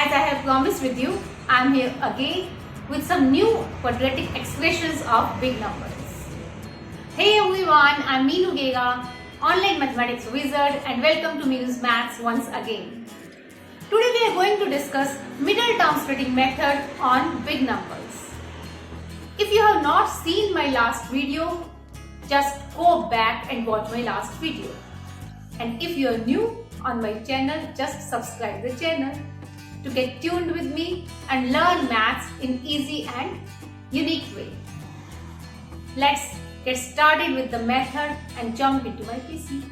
As I have promised with you, I am here again with some new quadratic expressions of big numbers. Hey everyone, I am Meenu Gega, online mathematics wizard, and welcome to Meenu's Maths once again. Today we are going to discuss middle term splitting method on big numbers. If you have not seen my last video, just go back and watch my last video. And if you are new on my channel, just subscribe the channel to get tuned with me and learn maths in easy and unique way. Let's get started with the method and jump into my PC.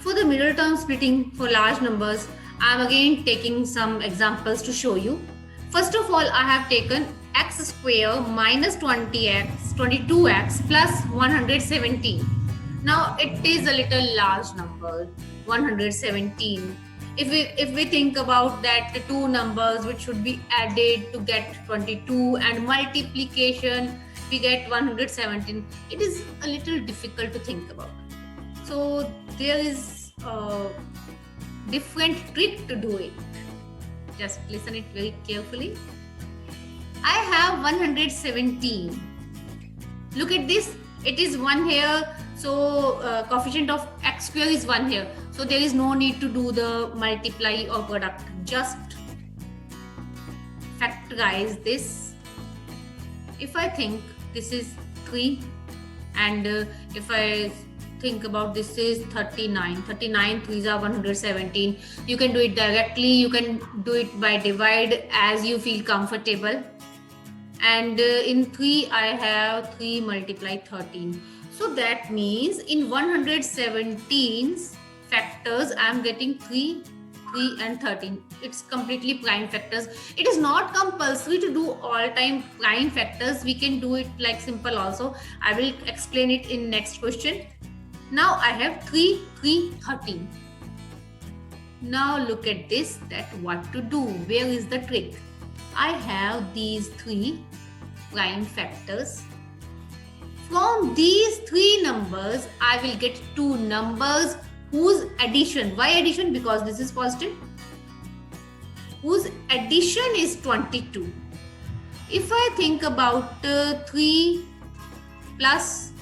For the middle term splitting for large numbers, I am again taking some examples to show you. First of all, I have taken x square minus 20x, 22x plus 117. Now it is a little large number, 117. If we think about that, the two numbers which should be added to get 22 and multiplication, we get 117. It is a little difficult to think about. So there is a different trick to do it. Just listen it very carefully. I have 117. Look at this. It is 1 here. So coefficient of x square is 1 here. So there is no need to do the multiply or product. Just factorize this. If I think this is 3 and if I think about this is 39. 39 3s are 117. You can do it directly. You can do it by divide as you feel comfortable. And in 3 I have 3 multiply 13. So that means in 117's factors I am getting 3, 3 and 13. It's completely prime factors. It is not compulsory to do all time prime factors. We can do it like simple also. I will explain it in next question. Now I have 3, 3, 13. Now look at this, that what to do. Where is the trick? I have these 3 prime factors. From these 3 numbers, I will get 2 numbers whose addition, why addition? Because this is positive, whose addition is 22. If I think about 3 plus,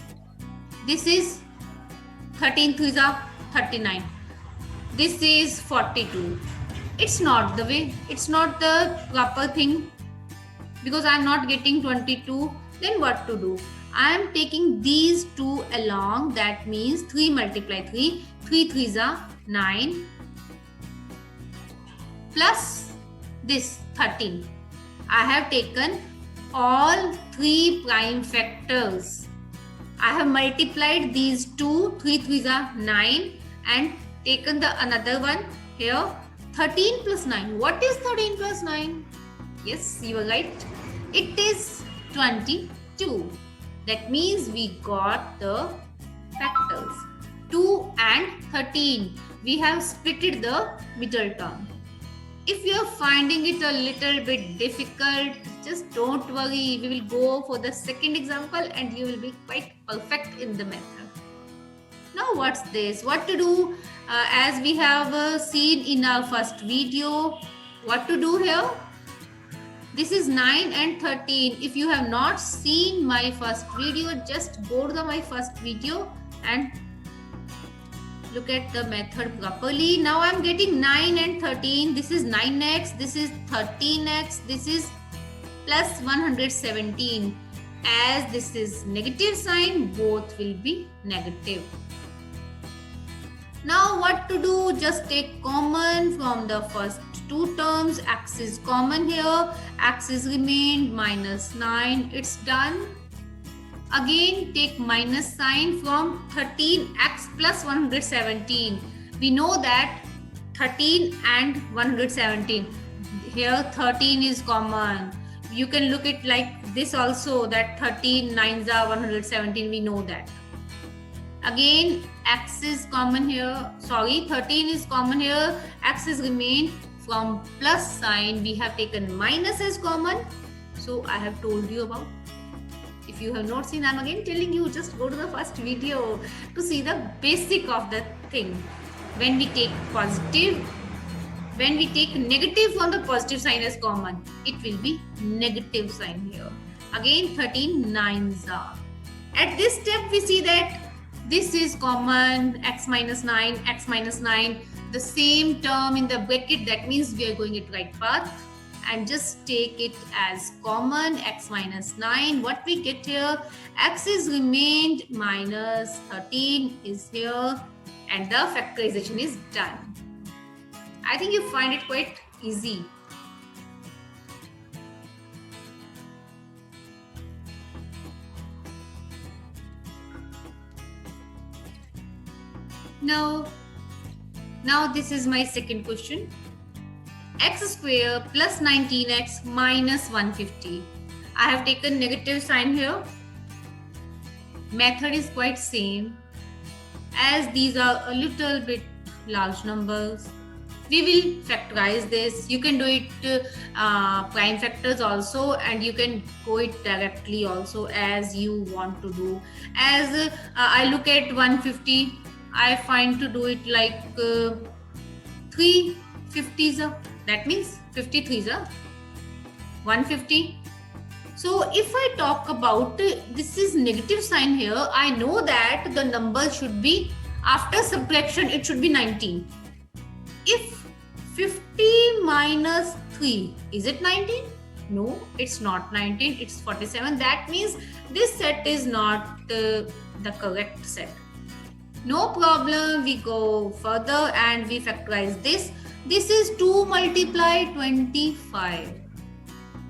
this is 13 3s are 39. This is 42. It's not the way, it's not the proper thing because I am not getting 22. Then what to do? I am taking these 2 along. That means 3 multiply 3. 3 3s are 9 plus this 13. I have taken all 3 prime factors. I have multiplied these 2. 3 3s are 9 and taken the another one here. 13 plus 9. What is 13 plus 9? Yes, you are right. It is 22. That means we got the factors 2 and 13. We have splitted the middle term. If you are finding it a little bit difficult, just don't worry. We will go for the second example and you will be quite perfect in the method. Now what's this? What to do? As we have seen in our first video, what to do here? This is 9 and 13. If you have not seen my first video, just go to my first video and look at the method properly. Now I am getting 9 and 13. This is 9x, this is 13x, this is plus 117. As this is negative sign, both will be negative. Now what to do? Just take common from the first 2 terms. X is common here. X is remained minus 9. It's done. Again take minus sign from 13x plus 117. We know that 13 and 117. Here 13 is common. You can look at like this also, that 13 9s are 117. We know that. Again x is common here. 13 is common here. X is remained. From plus sign we have taken minus as common. So I have told you about. If you have not seen, I am again telling you, just go to the first video to see the basic of the thing. When we take positive When we take negative from the positive sign as common, it will be negative sign here. Again 13 nines are. At this step we see that this is common, x minus 9, x minus 9, the same term in the bracket, that means we are going at right path, and just take it as common, x minus 9. What we get here, x is remained minus 13 is here, and the factorization is done. I think you find it quite easy. Now this is my second question. X square plus 19x minus 150. I have taken negative sign here. Method is quite same. As these are a little bit large numbers, we will factorize this. You can do it prime factors also, and you can go it directly also as you want to do. As I look at 150, I find to do it like 3 50s. That means 53s are 150. So if I talk about this is negative sign here, I know that the number should be, after subtraction, it should be 19. If 50 minus 3, is it 19? No, it's not 19, it's 47. That means this set is not the correct set. No problem, we go further and we factorize this. This is 2 multiply 25.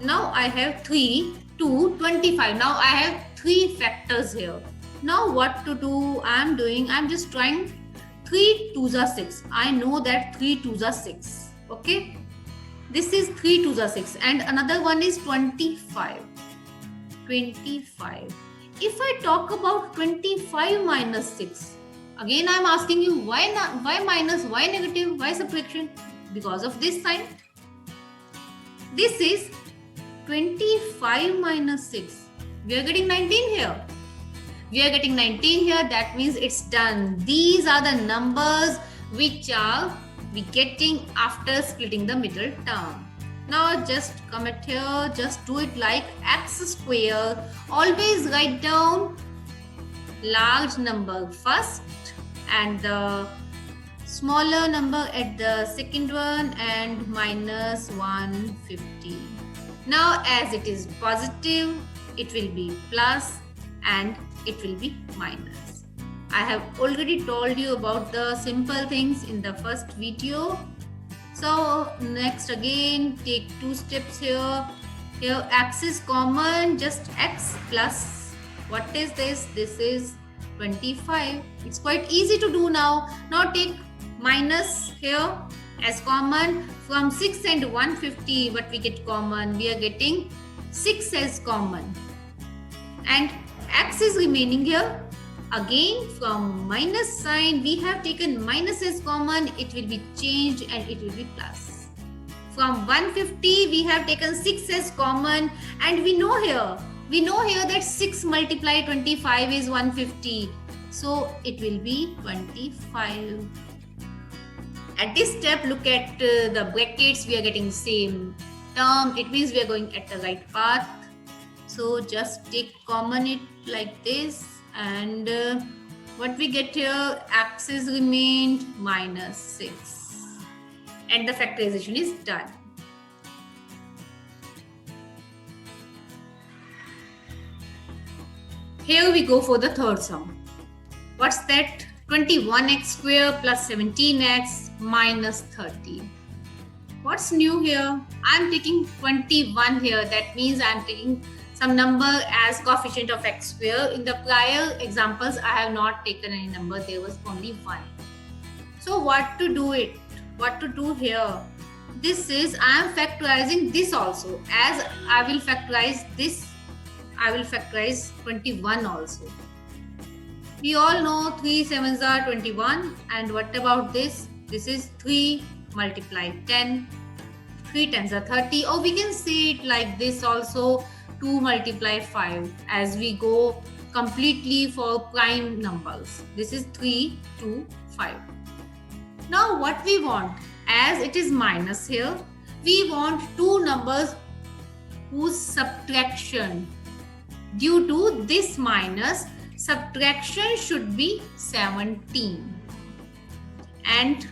Now I have 3 to 25. Now I have 3 factors here. Now what to do? I'm just trying 3 2s are 6. I know that 3 2s are 6. Okay. This is 3 2s are 6. And another one is 25. 25. If I talk about 25 minus 6. Again, I'm asking you why minus, why negative, why subtraction? Because of this sign. This is 25 minus 6. We are getting 19 here. We are getting 19 here. That means it's done. These are the numbers which are we getting after splitting the middle term. Now just come at here. Just do it like x square. Always write down large number first and the smaller number at the second one and minus 150. Now as it is positive, it will be plus and it will be minus. I have already told you about the simple things in the first video. So next again take 2 steps here. Here x is common, just x plus, what is this? This is 25. It's quite easy to do now. Now take minus here as common. From 6 and 150, what we get common? We are getting 6 as common. And x is remaining here. Again from minus sign, we have taken minus as common. It will be changed and it will be plus. From 150, we have taken 6 as common, and we know here that 6 multiplied 25 is 150. So it will be 25. At this step, look at the brackets. We are getting same term. It means we are going at the right path. So just take common it like this, and what we get here, x is remained minus 6. And the factorization is done. Here we go for the third sum. What's that? 21x square plus 17x minus 30. What's new here? I'm taking 21 here. That means I'm taking some number as coefficient of x square. In the prior examples, I have not taken any number. There was only 1. So what to do it? What to do here? This is, I am factorizing this also. As I will factorize this, I will factorize 21 also. We all know 3 7s are 21. And what about this? This is 3 multiplied 10. 3 10s are 30. Or we can say it like this also, 2 multiply 5, as we go completely for prime numbers. This is 3 2 5. Now what we want? as it is minus here, we want two numbers whose subtraction due to this minus subtraction should be 17. And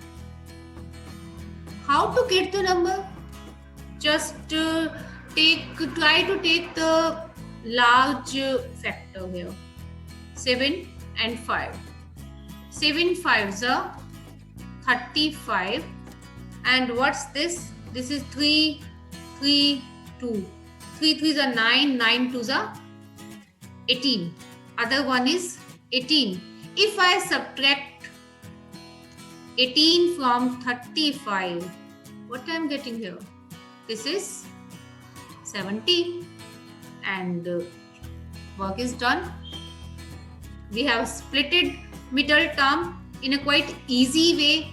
how to get the number? Just try to take the large factor here, 7 and 5. 7 5s are 35, and what's this? This is 3 3 2. 3 3s are 9, 9 2s are 18. Other one is 18. If I subtract 18 from 35, what I am getting here? This is 17, and work is done. We have splitted middle term in a quite easy way.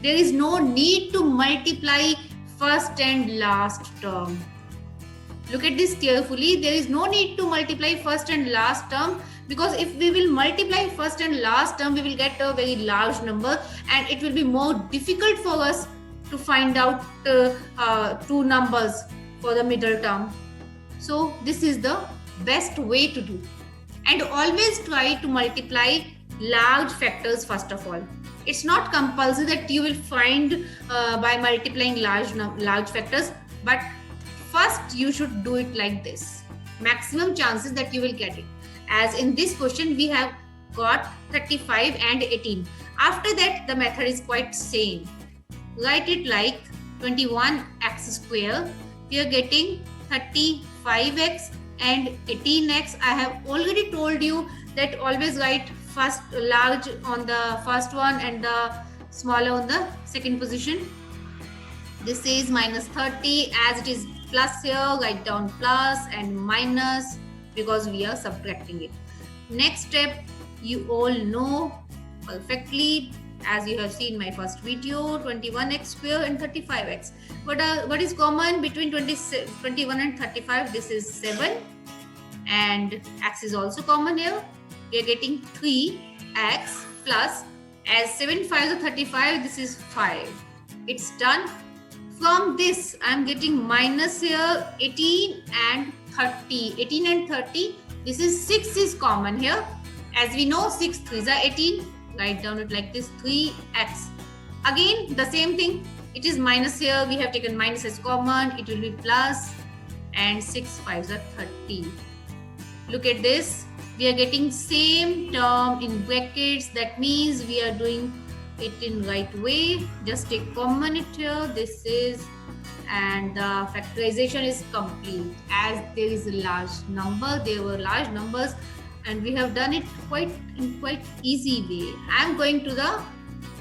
There is no need to multiply first and last term. Look at this carefully. There is no need to multiply first and last term, because if we will multiply first and last term, we will get a very large number, and it will be more difficult for us to find out two numbers for the middle term. So this is the best way to do. And always try to multiply large factors first of all. It's not compulsory that you will find by multiplying large factors, but first you should do it like this. Maximum chances that you will get it. As in this question, we have got 35 and 18. After that, the method is quite same. Write it like 21x square. We are getting 35x and 18x. I have already told you that always write first large on the first one and the smaller on the second position. This is minus 30. As it is plus here, write down plus and minus because we are subtracting it. Next step, you all know perfectly, as you have seen my first video, 21x square and 35x. What is common between 21 and 35? This is 7, and x is also common here. We are getting 3x plus, as 7 5s are 35, this is 5. It's done. From this, I am getting minus here 18 and 30. 18 and 30. This is 6 is common here. As we know, 6 3s are 18. Write down it like this, 3x. Again, the same thing. It is minus here. We have taken minus as common. It will be plus, and 6 5s are 30. Look at this. We are getting same term in brackets. That means we are doing it in right way. Just take common it here. This is, and the factorization is complete. As there is a large number, there were large numbers, and we have done it in quite easy way. I am going to the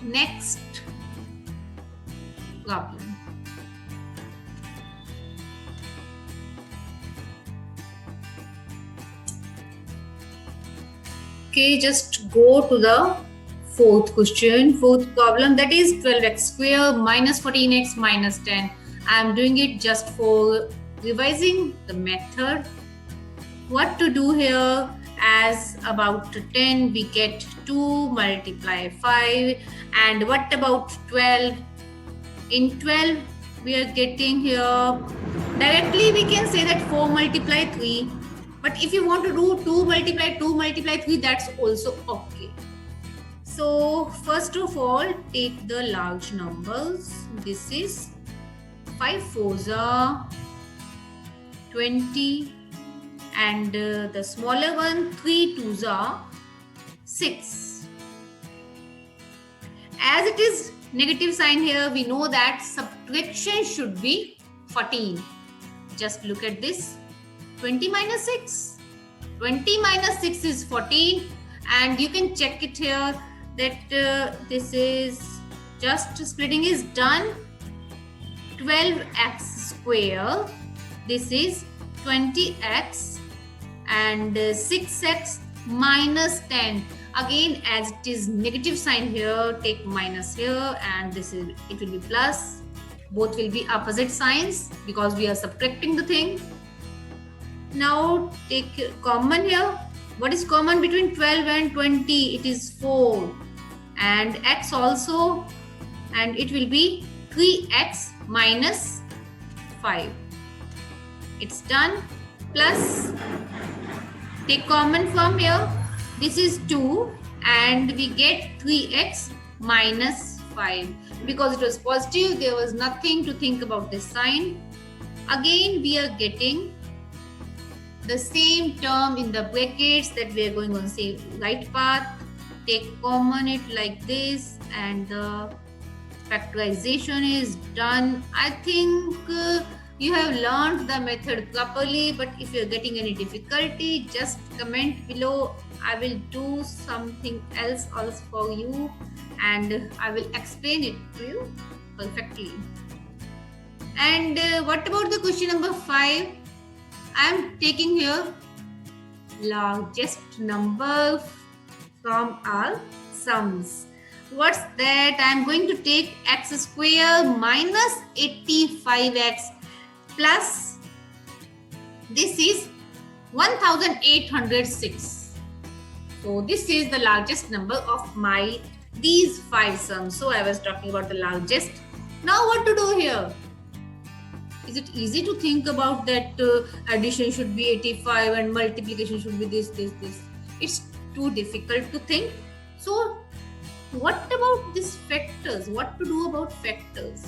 next problem. Okay, just go to the fourth problem, that is 12x square minus 14x minus 10. I am doing it just for revising the method. What to do here? As about 10, we get 2 multiply 5. And what about 12? In 12, we are getting here, directly we can say that 4 multiply 3. But if you want to do 2 multiply 3, that's also okay. So first of all, take the large numbers. This is 5 4s are 20, and the smaller one, 3 2s are 6. As it is negative sign here, we know that subtraction should be 14. Just look at this. 20 minus 6. 20 minus 6 is 14, and you can check it here that this is just splitting is done. 12x square, this is 20x, and 6x minus 10. Again, as it is negative sign here, take minus here, and this is, it will be plus. Both will be opposite signs because we are subtracting the thing. Now take common here. What is common between 12 and 20? It is 4, and x also, and it will be 3x minus 5. It's done. Plus, take common from here. This is 2 and we get 3x minus 5. Because it was positive, there was nothing to think about this sign. Again, we are getting the same term in the brackets that we are going on same right path. Take common it like this and the factorization is done. I think you have learned the method properly, but if you are getting any difficulty, just comment below. I will do something else also for you and I will explain it to you perfectly. And what about the question number 5? I am taking here largest number from our sums. What's that? I am going to take x square minus 85x plus this is 1806. So this is the largest number of these 5 sums. So I was talking about the largest. Now what to do here? Is it easy to think about that addition should be 85 and multiplication should be this? It's too difficult to think. So what about these factors? What to do about factors?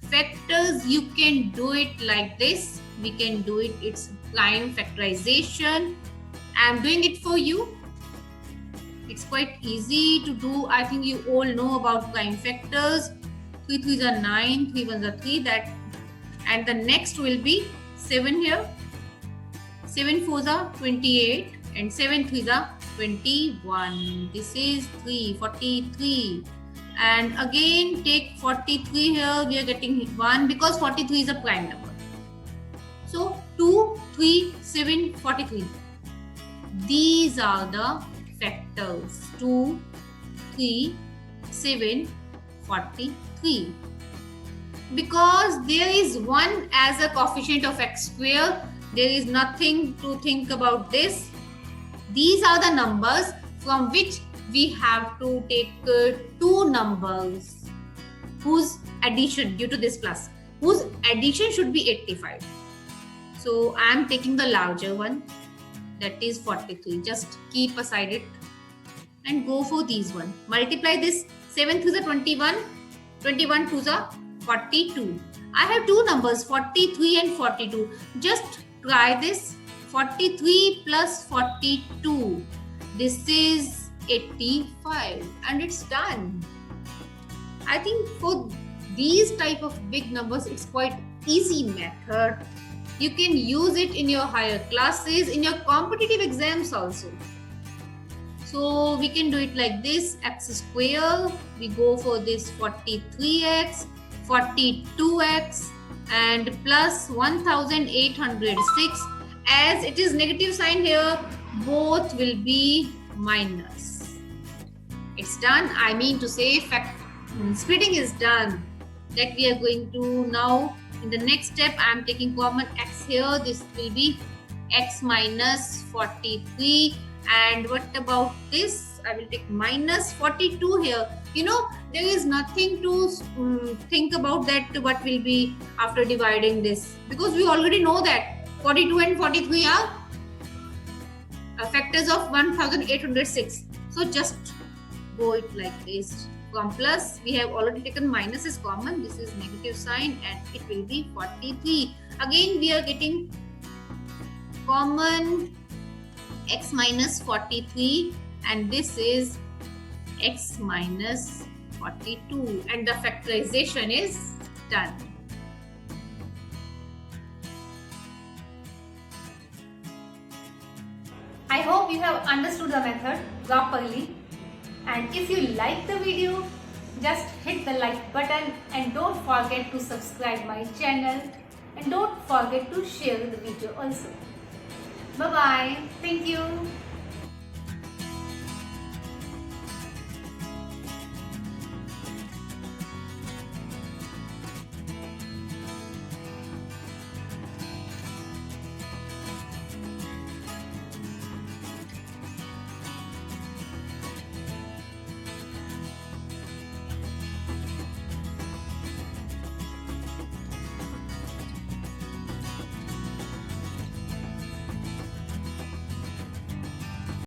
Factors, you can do it like this. We can do it. It's prime factorization. I'm doing it for you. It's quite easy to do. I think you all know about prime factors. 3 3s are 9, 3 1s are 3. And the next will be 7 here. 7 4s are 28 and 7 3s are 21. This is 43. And again take 43 here. We are getting 1 because 43 is a prime number. So 2, 3, 7, 43. These are the factors. 2, 3, 7, 43. Because there is 1 as a coefficient of x square, there is nothing to think about this. These are the numbers from which we have to take 2 numbers whose addition due to this plus, whose addition should be 85. So I am taking the larger one, that is 43. Just keep aside it and go for these one. Multiply this. 7 2s are 21, 21 2s are 42. I have 2 numbers 43 and 42. Just try this. 43 plus 42. This is 85 and it's done. I think for these type of big numbers, it's quite easy method. You can use it in your higher classes, in your competitive exams also. So we can do it like this. X square, we go for this 43x, 42x and plus 1806. As it is negative sign here, both will be minus. It's done. I mean to say splitting is done. That we are going to now in the next step. I am taking common x here. This will be x minus 43. And what about this? I will take minus 42 here. You know, there is nothing to think about that what will be after dividing this, because we already know that 42 and 43 are factors of 1806. So just go it like this. From plus, we have already taken minus is common. This is negative sign and it will be 43. Again, we are getting common x minus 43 and this is x minus 42 and the factorization is done. I hope you have understood the method properly, and if you like the video, just hit the like button and don't forget to subscribe my channel and don't forget to share the video also. Bye bye. Thank you.